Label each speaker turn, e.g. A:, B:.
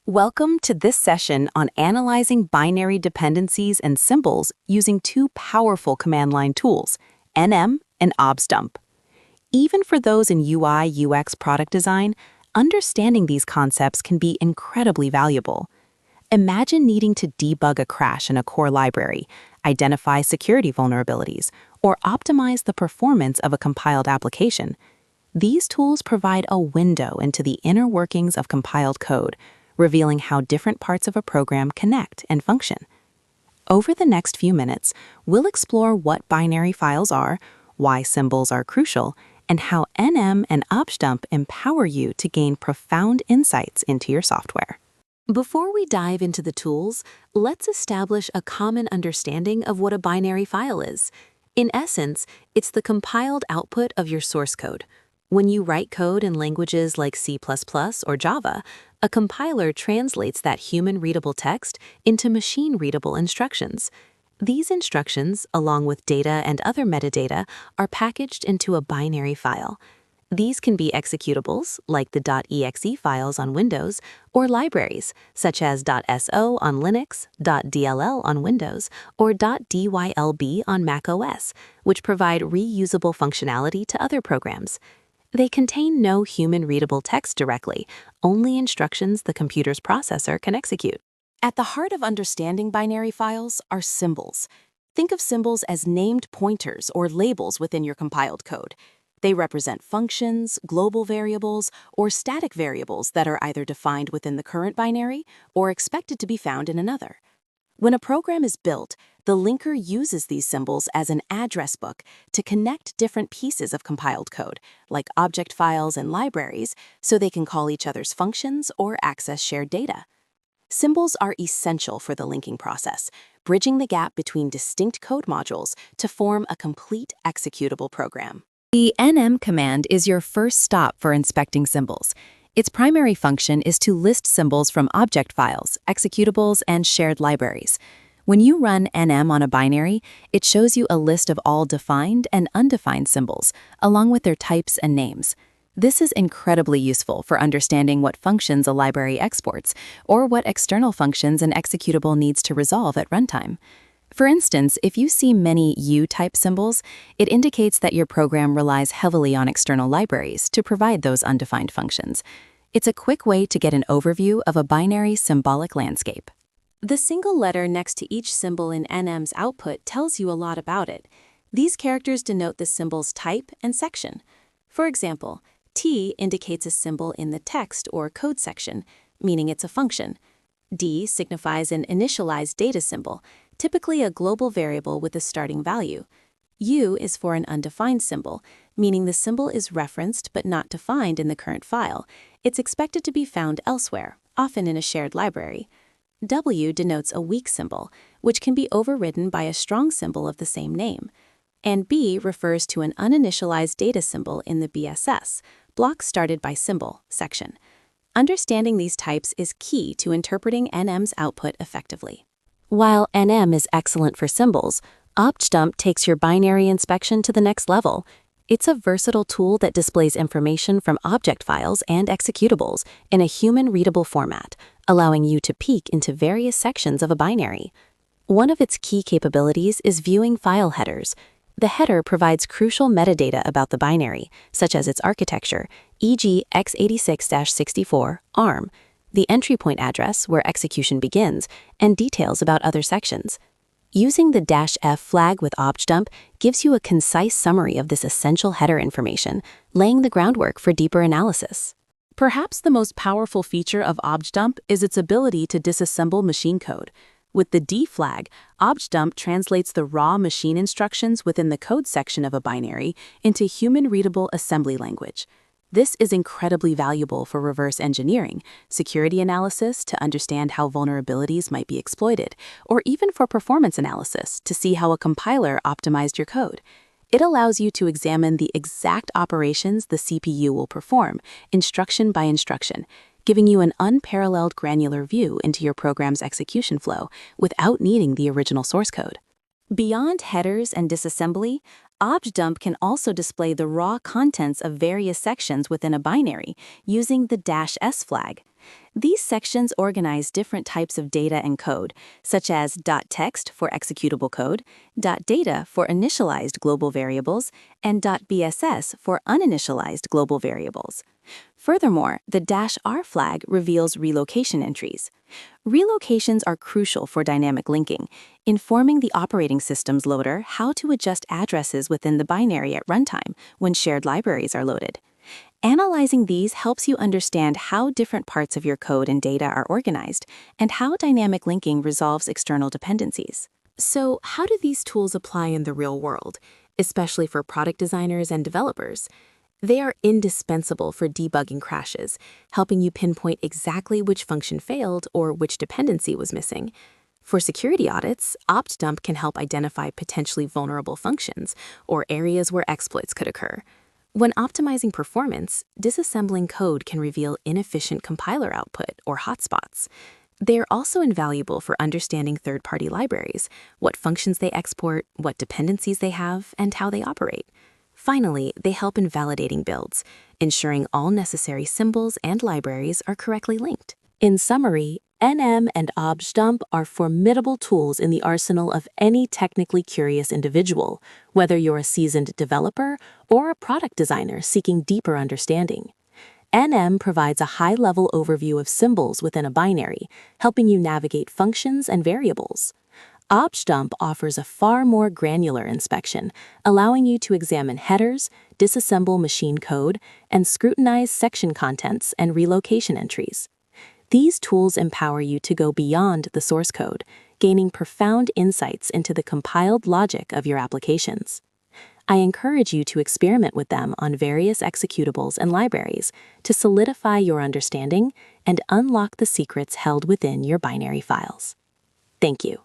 A: Welcome to this session on analyzing binary dependencies and symbols using two powerful command line tools, nm and objdump. Even for those in UI/UX product design, understanding these concepts can be incredibly valuable. Imagine needing to debug a crash in a core library, identify security vulnerabilities, or optimize the performance of a compiled application. These tools provide a window into the inner workings of compiled code, revealing how different parts of a program connect and function. Over the next few minutes, we'll explore what binary files are, why symbols are crucial, and how nm and objdump empower you to gain profound insights into your software. Before we dive into the tools, let's establish a common understanding of what a binary file is. In essence, it's the compiled output of your source code. When you write code in languages like C++ or Java, a compiler translates that human-readable text into machine-readable instructions. These instructions, along with data and other metadata, are packaged into a binary file. These can be executables, like the .exe files on Windows, or libraries, such as .so on Linux, .dll on Windows, or .dylb on macOS, which provide reusable functionality to other programs. They contain no human-readable text directly, only instructions the computer's processor can execute. At the heart of understanding binary files are symbols. Think of symbols as named pointers or labels within your compiled code. They represent functions, global variables, or static variables that are either defined within the current binary or expected to be found in another. When a program is built, the linker uses these symbols as an address book to connect different pieces of compiled code, like object files and libraries, so they can call each other's functions or access shared data. Symbols are essential for the linking process, bridging the gap between distinct code modules to form a complete executable program. The nm command is your first stop for inspecting symbols. Its primary function is to list symbols from object files, executables, and shared libraries. When you run nm on a binary, it shows you a list of all defined and undefined symbols, along with their types and names. This is incredibly useful for understanding what functions a library exports, or what external functions an executable needs to resolve at runtime. For instance, if you see many U-type symbols, it indicates that your program relies heavily on external libraries to provide those undefined functions. It's a quick way to get an overview of a binary symbolic landscape. The single letter next to each symbol in nm's output tells you a lot about it. These characters denote the symbol's type and section. For example, T indicates a symbol in the text or code section, meaning it's a function. D signifies an initialized data symbol, typically a global variable with a starting value. U is for an undefined symbol, meaning the symbol is referenced but not defined in the current file. It's expected to be found elsewhere, often in a shared library. W denotes a weak symbol, which can be overridden by a strong symbol of the same name. And B refers to an uninitialized data symbol in the BSS, block started by symbol, section. Understanding these types is key to interpreting nm's output effectively. While nm is excellent for symbols, objdump takes your binary inspection to the next level. It's a versatile tool that displays information from object files and executables in a human-readable format, allowing you to peek into various sections of a binary. One of its key capabilities is viewing file headers. The header provides crucial metadata about the binary, such as its architecture, e.g. x86-64, ARM, the entry point address where execution begins, and details about other sections. Using the -f flag with objdump gives you a concise summary of this essential header information, laying the groundwork for deeper analysis. Perhaps the most powerful feature of objdump is its ability to disassemble machine code. With the D flag, objdump translates the raw machine instructions within the code section of a binary into human-readable assembly language. This is incredibly valuable for reverse engineering, security analysis to understand how vulnerabilities might be exploited, or even for performance analysis to see how a compiler optimized your code. It allows you to examine the exact operations the CPU will perform, instruction by instruction, giving you an unparalleled granular view into your program's execution flow without needing the original source code. Beyond headers and disassembly,
B: objdump can also display the raw contents of various sections within a binary using the -s flag. These sections organize different types of data and code, such as .text for executable code, .data for initialized global variables, and .bss for uninitialized global variables. Furthermore, the -r flag reveals relocation entries. Relocations are crucial for dynamic linking, informing the operating system's loader how to adjust addresses within the binary at runtime when shared libraries are loaded. Analyzing these helps you understand how different parts of your code and data are organized and how dynamic linking resolves external dependencies.
A: So, how do these tools apply in the real world, especially for product designers and developers? They are indispensable for debugging crashes, helping you pinpoint exactly which function failed or which dependency was missing. For security audits, objdump can help identify potentially vulnerable functions or areas where exploits could occur. When optimizing performance, disassembling code can reveal inefficient compiler output or hotspots. They are also invaluable for understanding third-party libraries, what functions they export, what dependencies they have, and how they operate. Finally, they help in validating builds, ensuring all necessary symbols and libraries are correctly linked. In summary, NM and objdump are formidable tools in the arsenal of any technically curious individual, whether you're a seasoned developer or a product designer seeking deeper understanding. NM provides a high-level overview of symbols within a binary, helping you navigate functions and variables. Objdump offers a far more granular inspection, allowing you to examine headers, disassemble machine code, and scrutinize section contents and relocation entries. These tools empower you to go beyond the source code, gaining profound insights into the compiled logic of your applications. I encourage you to experiment with them on various executables and libraries to solidify your understanding and unlock the secrets held within your binary files. Thank you.